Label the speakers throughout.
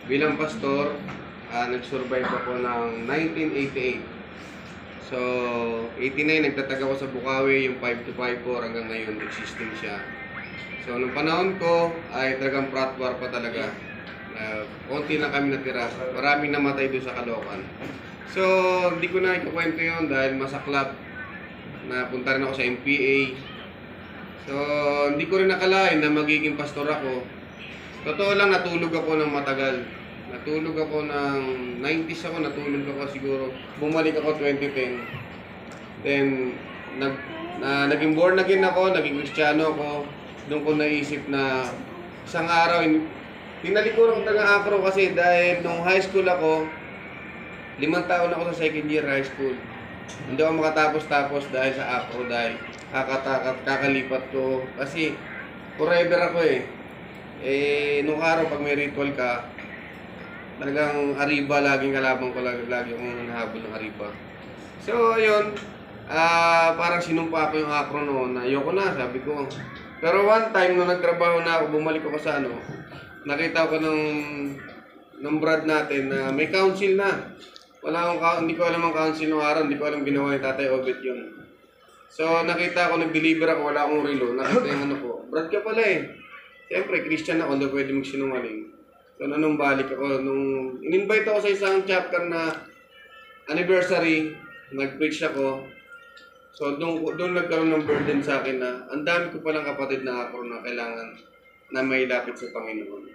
Speaker 1: Bilang pastor, nag-survive ako ng 1988. So, 89, nagtatag ako sa Bukawi, yung 5254 hanggang ngayon, existing siya. So, nung panahon ko, ay talagang pratwar pa talaga. Konti na kami natira. Maraming namatay doon sa Caloocan. So, hindi ko na ikukwento yun dahil masaklap. Napunta rin ako sa MPA. So, hindi ko rin nakalain na magiging pastor ako. Totoo lang, natulog ako ng matagal. Natulog ako ng 90s ako, natulog ako siguro. Bumalik ako 2010. Then, naging born again ako, naging Kristiyano ako. Doon ko naisip na isang araw, tinalikuran ko ng acro kasi dahil nung high school ako, 5 taon ako sa second year high school. Hindi ako makatapos-tapos dahil sa acro, dahil kakalipat ko. Kasi forever ako eh. Nung araw pag may ritual ka, talagang Ariba, laging kalaban ko, lagi akong nahabol ng Ariba. So, ayun, parang sinumpa ko yung acro noon, ayoko na, sabi ko. Pero one time, nung nagtrabaho na ako, bumalik ako sa nakita ko ng brad natin na may council na. Hindi ko alam ang council ng araw, hindi ko alam ginawa ni Tatay Obet yun. So, nakita ko, nag-deliver ako, wala akong relo, nakita yung ko, brad ka pala eh. Siyempre, Christian ako, hindi pwede magsinungaling. So, nung balik ako, nung in-invite ako sa isang chapter na anniversary, nag-preach ako. So, doon nagkaroon ng burden sa akin na ang dami ko palang kapatid na ako na kailangan na may lapit sa Panginoon.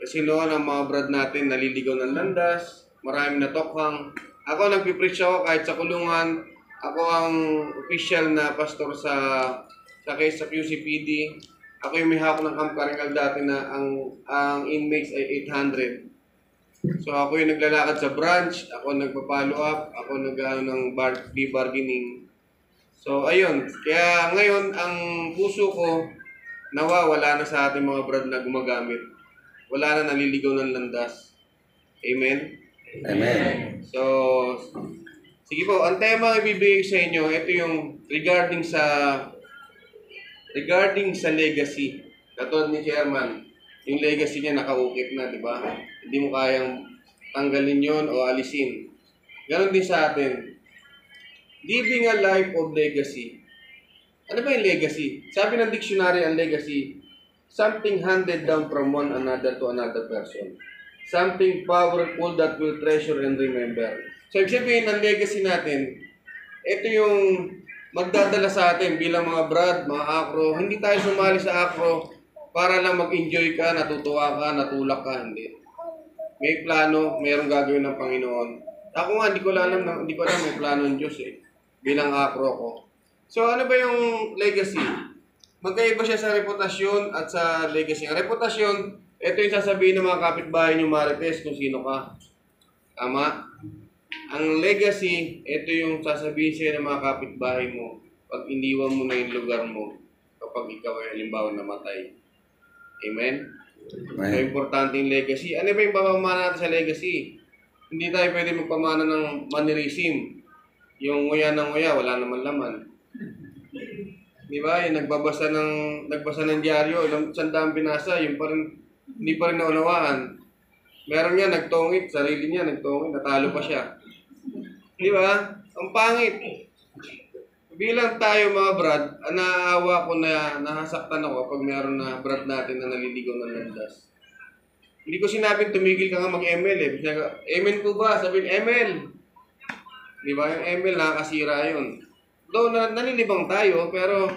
Speaker 1: Kasi noon, ang mga brad natin naliligaw ng landas, maraming natokhang. Ako, nagpipreach ako kahit sa kulungan. Ako ang official na pastor sa QCPD. Ako yung may hawak ng Camp Karingal dati na ang inmates ay 800. So ako yung naglalakad sa branch, ako nagpa-follow up, ako nag-ano ng bargaining. So ayun, kaya ngayon ang puso ko wala na sa ating mga brad na gumagamit. Wala na naliligaw ng landas. Amen?
Speaker 2: Amen.
Speaker 1: So, sige po, ang tema ibibigay sa inyo, ito yung regarding sa legacy. Katulad ni Chairman, yung legacy niya nakaukit na, di ba? Hindi mo kayang tanggalin yon o alisin. Ganon din sa atin. Living a life of legacy. Ano ba yung legacy? Sabi ng dictionary, ang legacy, something handed down from one another to another person. Something powerful that will treasure and remember. So, ibig sabihin, ang legacy natin, ito yung magdadala sa atin bilang mga brad, mga acro. Hindi tayo sumali sa acro para lang mag-enjoy ka, natutuwa ka, natulak ka. Hindi. May plano, mayroong gagawin ng Panginoon. Ako nga, hindi ko alam may plano ng Diyos eh. Bilang acro ko. So, ano ba yung legacy? Magkaiba siya sa reputasyon at sa legacy. Ang reputasyon, ito yung sasabihin ng mga kapitbahay nyo Marites kung sino ka. Tama? Ang legacy, ito yung sasabihin sa'yo ng mga kapitbahay mo pag iniwan mo na yung lugar mo kapag ikaw ay halimbawa namatay. Amen? So, importante yung legacy. Ano ba yung pamamana natin sa legacy? Hindi tayo pwede magpamana ng mannerism. Yung nguya ng nguya, wala naman laman. Di ba? Yung nagbasa ng dyaryo, sandang binasa, yung hindi pa rin naunawaan. Meron niya, nagtongit, sarili niya, nagtongit, natalo pa siya. Di ba? Ang pangit. Bilang tayo mga brad, naaawa ko na nasaktan ako pag meron na brad natin na naliligaw ng landas. Hindi ko sinabing tumigil ka nga mag-ML eh. Amen po ba? Sabihin, ML. Di ba? Yung ML, nakakasira yun. Though nalilibang tayo, pero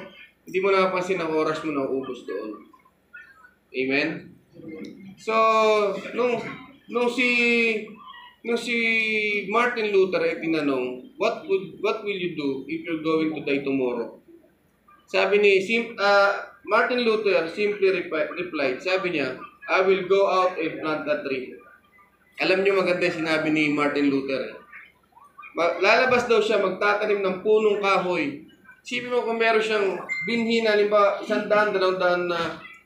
Speaker 1: hindi mo napapansin ang oras mo na ubos doon. Amen? So, nung si Martin Luther ay tinanong, what will you do if you're going to die tomorrow? Sabi ni Martin Luther simply replied, sabi niya, I will go out and plant a tree. Alam niyo maganda sinabi ni Martin Luther. Lalabas daw siya magtatanim ng punong kahoy. Isipin mo kung meron siyang binhi na, halimbawa, 100, 200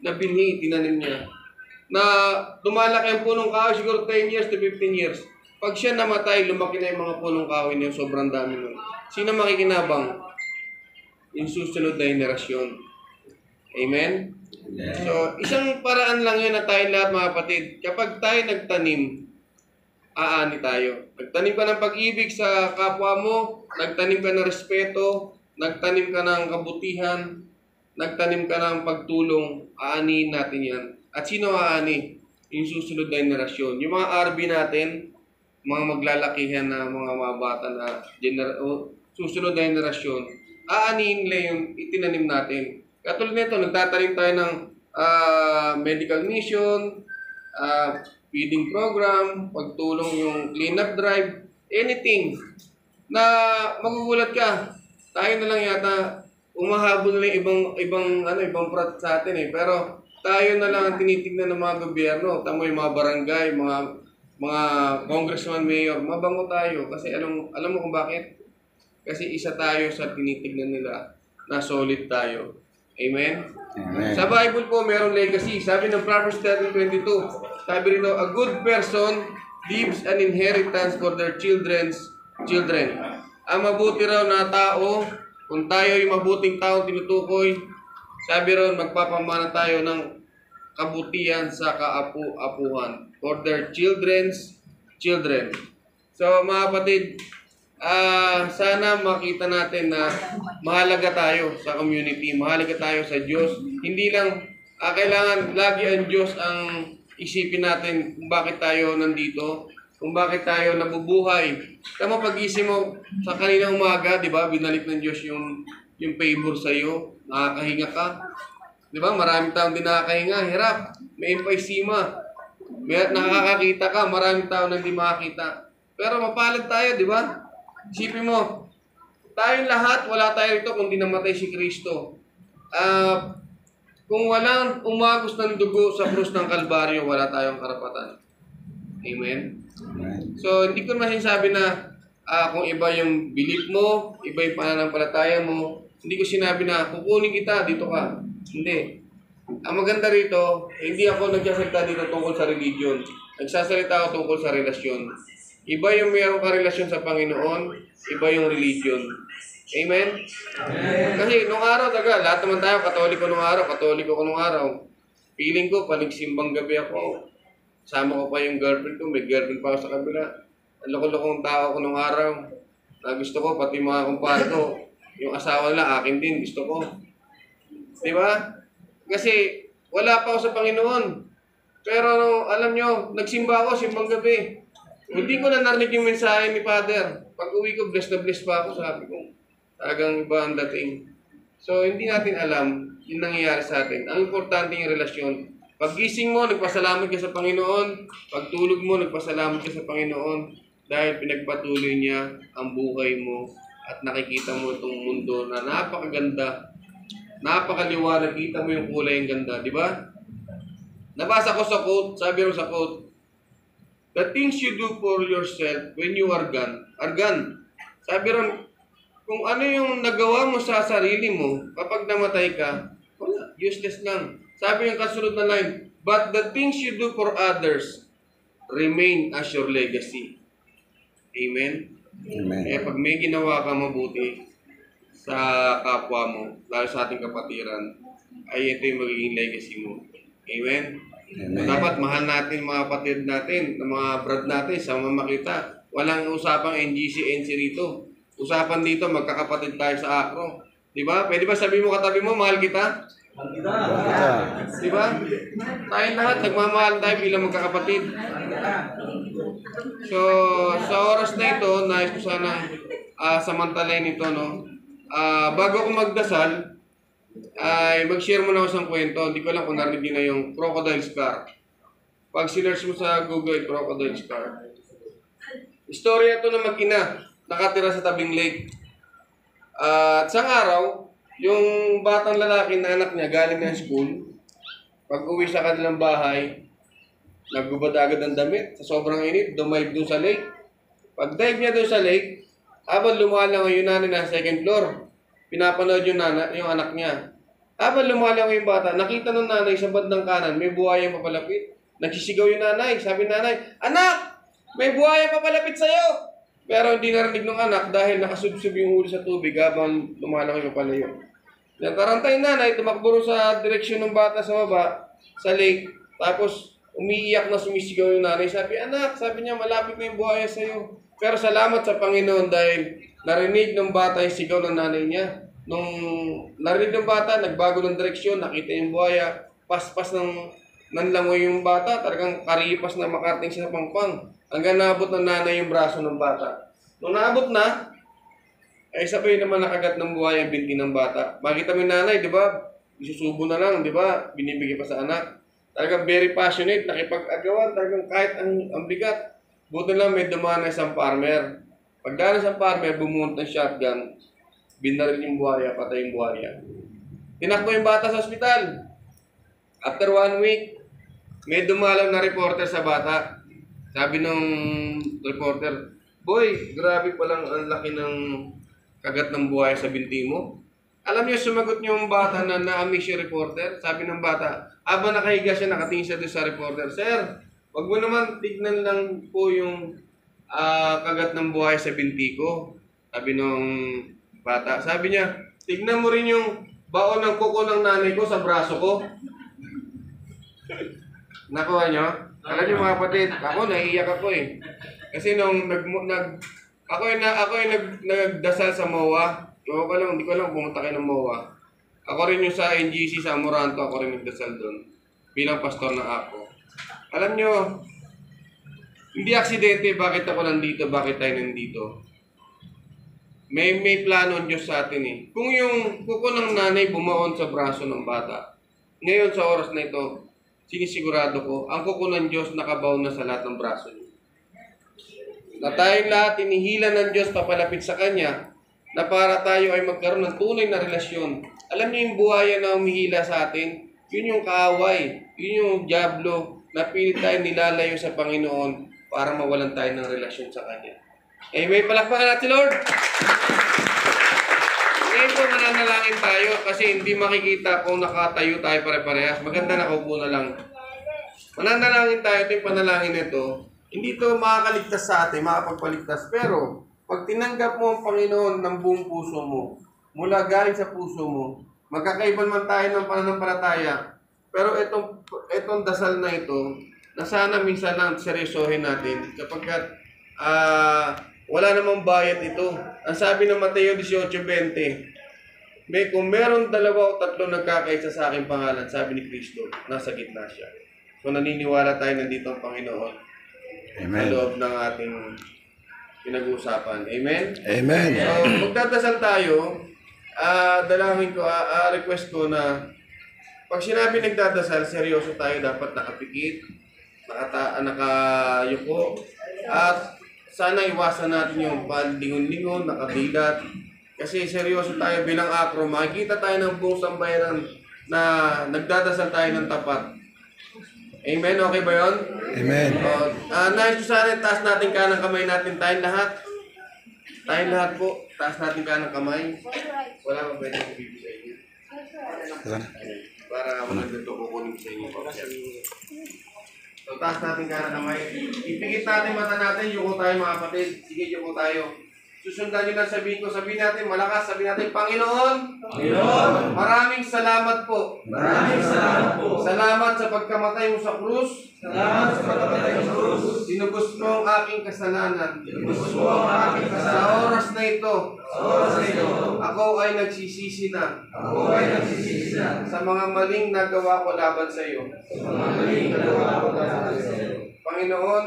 Speaker 1: na binhi, tinanim niya. Na lumalaki ang punong kahoy, siguro 10 years to 15 years. Pag siya namatay, lumaki na yung mga punong kahoy niya, sobrang dami nun. Sino makikinabang? Yung susunod na henerasyon. Amen? So, isang paraan lang yun na tayo lahat mga kapatid. Kapag tayo nagtanim, aani tayo. Nagtanim ka ng pag-ibig sa kapwa mo, nagtanim ka ng respeto, nagtanim ka ng kabutihan, nagtanim ka ng pagtulong, aanihin natin yan. At sino aani? Yung susunod na generasyon. Yung mga RB natin, mga maglalakihan na mga bata na susunod na generasyon, aanihin nila yung itinanim natin. Katulad nito, nagtatanim tayo ng medical mission, feeding program, pagtulong yung cleanup drive, anything na magugulat ka. Tayo na lang yata umahabol na yung ibang project sa atin eh. Pero tayo na lang ang tinitignan ng mga gobyerno. Tamo yung mga barangay, mga congressman, mayor, mabango tayo. Kasi alam mo kung bakit? Kasi isa tayo sa tinitignan nila na solid tayo. Amen?
Speaker 2: Amen.
Speaker 1: Sa Bible po, mayroong legacy. Sabi ng Proverbs 13:22, sabi rito, a good person leaves an inheritance for their children's children. Ang mabuti raw na tao, kung tayo yung mabuting tao tinutukoy, sabi ron, magpapamana tayo ng kabutihan sa kaapu-apuhan for their children's children. So, mga kapatid, sana makita natin na mahalaga tayo sa community, mahalaga tayo sa Diyos. Hindi lang kailangan lagi ang Diyos ang isipin natin kung bakit tayo nandito, kung bakit tayo nabubuhay. Tama pag-isip mo sa kaninang umaga, di ba? Binalik ng Diyos yung favor sa iyo, nakakahinga ka. Di ba? Maraming taong di nakakahinga, hirap, may emphysema. Nakakakita ka, maraming taong hindi makakita. Pero mapalad tayo, di ba? Isipin mo, tayong lahat, wala tayo rito kung di namatay si Kristo. Kung walang umagos ng dugo sa krus ng Kalbaryo, wala tayong karapatan. Amen?
Speaker 2: Amen.
Speaker 1: So, hindi ko masasabi na kung iba yung belief mo, iba yung pananampalataya mo, hindi ko sinabi na kukunin kita, dito ka. Hindi. Ang maganda rito, hindi ako nagsasalita dito tungkol sa religion. Nagsasalita ako tungkol sa relasyon. Iba yung mayroong karelasyon sa Panginoon, iba yung religion. Amen? Amen. Kasi nung araw, lahat naman tayo, katoliko nung araw. Feeling ko, panigsimbang gabi ako. Sama ko pa yung girlfriend ko, may girlfriend pa ako sa kabila. Ang loko-lokong tao ko nung araw. Na gusto ko, pati mga kumpare ko, yung asawa nila, akin din, gusto ko. Di ba? Kasi wala pa ako sa Panginoon. Pero alam nyo, nagsimba ako, simbang gabi. Hindi ko na narinig yung mensahe ni Father. Pag uwi ko, blessed na blessed pa ako. Sabi ko, talagang iba ang dating. So, hindi natin alam yung nangyayari sa atin. Ang importante yung relasyon. Pag gising mo, nagpasalamat ka sa Panginoon. Pag tulog mo, nagpasalamat ka sa Panginoon. Dahil pinagpatuloy niya ang buhay mo. At nakikita mo itong mundo na napakaganda. Napakaliwanag. Kita mo yung kulay ang ganda. Di ba? Nabasa ko sa quote. Sabi rin sa quote, the things you do for yourself when you are gone. Sabi ron, kung ano yung nagawa mo sa sarili mo, kapag namatay ka, wala, useless lang. Sabi yung kasunod na line, but the things you do for others remain as your legacy. Amen?
Speaker 2: Amen.
Speaker 1: Kaya pag may ginawa ka mabuti sa kapwa mo, lalo sa ating kapatiran, ay ito yung magiging legacy mo. Amen?
Speaker 2: Amen.
Speaker 1: Dapat mahal natin mga kapatid natin, mga brad natin, sa mga makita. Walang usapang NGC, NC rito. Usapan dito, magkakapatid tayo sa akro. Di ba? Pwede ba sabihin mo katabi mo, mahal kita?
Speaker 2: Mahal kita.
Speaker 1: Di ba? Tayong lahat, nagmamahal tayo bilang magkakapatid. So, sa oras na ito, nais ko sana samantalayin ito, no? Bago ako magdasal, ay mag-share mo na ako sa kwento. Hindi ko lang kung narinig na yung crocodile scar. Pag sinerge mo sa Google, crocodile scar. Istorya ito na mag-ina, nakatira sa tabing lake. At isang araw, yung batang lalaki na anak niya galing ng school, pag uwi sa kanilang bahay, nagbubad agad ng damit. Sa sobrang init, dumive doon sa lake. Pag dive niya doon sa lake, habang lumalang yung nanay na second floor, pinapanood yung anak niya. Habang lumalang yung bata, nakita ng nanay sa bandang kanan, may buhayang papalapit. Nagsisigaw yung nanay. Sabi ng nanay, anak! May buhayang papalapit sa'yo! Pero hindi narinig ng anak dahil nakasubsob yung ulo sa tubig habang lumalang yung palayo. Natarantay nanay, tumakbo rin sa direksyon ng bata sa baba, sa lake. Tapos, umiiyak na sumisigaw yung nanay. Sabi, anak, sabi niya, malapit na yung buhaya sa'yo. Pero salamat sa Panginoon dahil narinig ng bata yung sigaw ng nanay niya. Nung narinig ng bata, nagbago ng direksyon, nakita yung buhaya, paspas ng nanlangoy yung bata, talagang karipas na makarating siya sa pangpang. Hanggang naabot ng nanay yung braso ng bata. Nung naabot na, ay sabay naman nakagat ng buhay ang binti ng bata. Makita mo yung nanay, di ba? Isusubo na lang, di ba? Binibigay pa sa anak. Talagang very passionate, nakipag-agawan, talagang kahit ang bigat. Buti lang may dumaan na isang farmer. Pagdaan ng isang farmer, bumunt ng shotgun, binaril yung buhaya, patay yung buhaya. Tinakbo yung bata sa ospital. After 1 week, may dumalaw na reporter sa bata. Sabi ng reporter, boy, grabe palang ang laki ng kagat ng buhay sa binti mo. Alam niyo, sumagot niyo yung bata na na-amiss yung reporter. Sabi ng bata, habang nakahiga siya, nakatingin siya doon sa reporter, Sir, wag mo naman tignan lang po yung kagat ng buhay sa binti ko. Sabi ng bata. Sabi niya, tignan mo rin yung baon ng kuko ng nanay ko sa braso ko. Nakuha niyo? Alam niyo mga kapatid, ako naiiyak ako eh. Kasi nung ako yung nagdasal sa MOA. Hindi ko lang pumunta kayo ng MOA. Ako rin yung sa NGC sa Amoranto, ako rin nagdasal doon. Bilang pastor ng ako. Alam nyo, hindi aksidente bakit ako nandito, bakit tayo nandito. May plano ang Diyos sa atin eh. Kung yung kuko ng nanay bumaon sa braso ng bata, ngayon sa oras na ito, sinisigurado ko, ang kuko ng Diyos nakabaon na sa lahat ng braso niyo. Na tayong lahat tinihila ng Diyos papalapit sa Kanya na para tayo ay magkaroon ng tunay na relasyon. Alam niyo yung buhaya na umihila sa atin, yun yung kaaway, yun yung diablo na pilit tayo nilalayo sa Panginoon para mawalan tayo ng relasyon sa Kanya. Amen. Palakpakan natin, Lord. Ngayon po mananalangin tayo kasi hindi makikita kung nakatayo tayo pare-parehas. Maganda nakaupo na lang. Mananalangin tayo, ito yung panalangin nito. Hindi ito makakaligtas sa atin, makapagpaligtas. Pero, pag tinanggap mo ang Panginoon ng buong puso mo, mula galing sa puso mo, magkakaiban man tayo ng pananampalataya. Pero itong dasal na ito, na sana minsan lang seryosohin natin kapag wala namang bayad ito. Ang sabi ng Mateo 18:20, kung meron 2 o 3 nagkakaisa sa aking pangalan, sabi ni Kristo, nasa gitna siya. So naniniwala tayo nandito ang Panginoon. Amen. Sa loob ng ating pinag-uusapan. Amen? Amen. So, magdadasal tayo, dalangin ko, request ko na pag sinabi nagdadasal, seryoso tayo, dapat nakapikit, nakayuko, at sana iwasan natin yung palingon-lingon, nakadilat. Kasi seryoso tayo bilang akro, makikita tayo ng buong sambayaran na nagdadasal tayo ng tapat. Amen? Okay ba yun? Amen. Nais ko sana, taas natin kanang kamay natin. Tayong lahat. Tayong lahat po. Taas natin kanang kamay. Wala pa pwede ko bibig sa inyo. Para magandito kukunin sa inyo. So, taas natin kanang kamay. Ipikit natin mata natin. Yuko tayo mga kapatid. Sige, yuko tayo. Susundan nyo lang sabihin ko. Sabihin natin malakas. Sabihin natin, Panginoon, maraming salamat po. Maraming salamat po. Salamat sa pagkamatay mo sa krus. Salamat sa pagkamatay mo sa krus. Tinubos mo ang aking kasalanan. Tinubos mo ang aking kasalanan. Sa oras na ito. Sa oras na ito. Ako ay nagsisisi na. Ako ay nagsisisi na. Sa mga maling nagawa ko laban sa iyo. Sa mga maling nagawa ko laban sa iyo. Panginoon,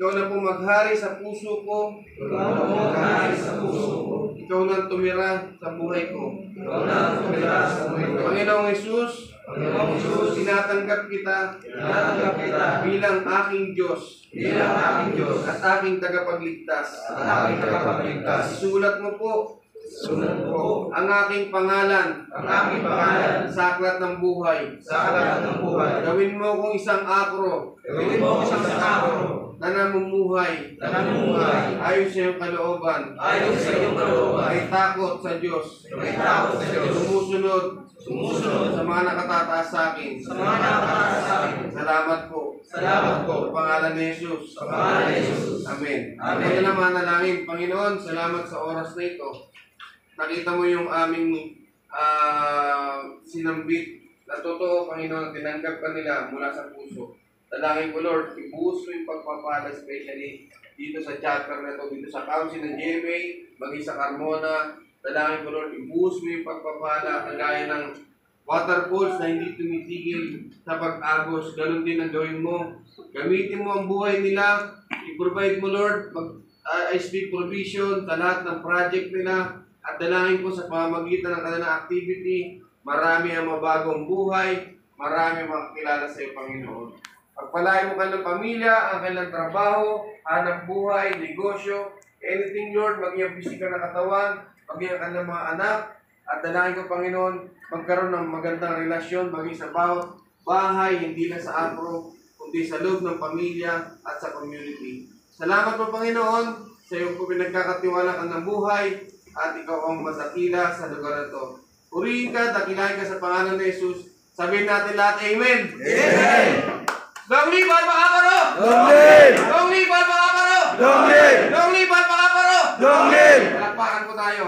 Speaker 1: Ikaw na po maghari sa puso ko. Ikaw na po maghari sa puso ko. Ikaw na tumira sa buhay ko. Ikaw na tumira sa buhay ko. Panginoong Jesus, tinatanggap kita bilang aking Diyos. At aking tagapagligtas. Isulat mo po ang aking pangalan sa aklat ng buhay. Gawin mo kong isang akro na namumuhay ayon sa iyong kalooban. May takot sa Diyos. Sumusunod sa mga nakatataas sa akin. Salamat po. Sa pangalan ni Jesus. Amen. Ako na naman nalangin. Panginoon, salamat sa oras na ito. Nakita mo yung aming sinambit na totoo, Panginoon, tinanggap ka nila mula sa puso. Dalangin ko, Lord, ibuhos mo yung pagpapala, especially dito sa chapter na ito, dito sa council ng GMA, maging sa Carmona. Dalangin ko, Lord, ibuhos mo yung pagpapala, kagaya ng waterfalls na hindi tumitigil sa pag-agos. Ganun din ang gawin mo. Gamitin mo ang buhay nila. I-provide mo, Lord. I speak provision sa lahat ng project nila. At dalangin ko sa pamamagitan ng kanilang activity, marami ang mabagong buhay, marami ang makakilala sa iyo, Panginoon. Pagpalain mo kanilang pamilya, ang kanilang trabaho, hanap buhay, negosyo, anything, Lord, maging ang pisikal na katawan, maging ang kanilang mga anak. At dalangin ko, Panginoon, magkaroon ng magandang relasyon, maging sa bawat bahay, hindi na sa apro, kundi sa loob ng pamilya at sa community. Salamat po, Panginoon, sa iyong po pinagkakatiwala ka ng buhay, at ikaw ang masakila sa lugar na ito. Purihin ka, dakilahin ka sa pangalan ni Jesus. Sabihin natin lahat, Amen!
Speaker 2: Amen!
Speaker 1: Donglipal Pakaparo!
Speaker 2: Donglip!
Speaker 1: Donglipal Pakaparo!
Speaker 2: Donglip!
Speaker 1: Donglipal Pakaparo!
Speaker 2: Donglip!
Speaker 1: Palakpakan po tayo.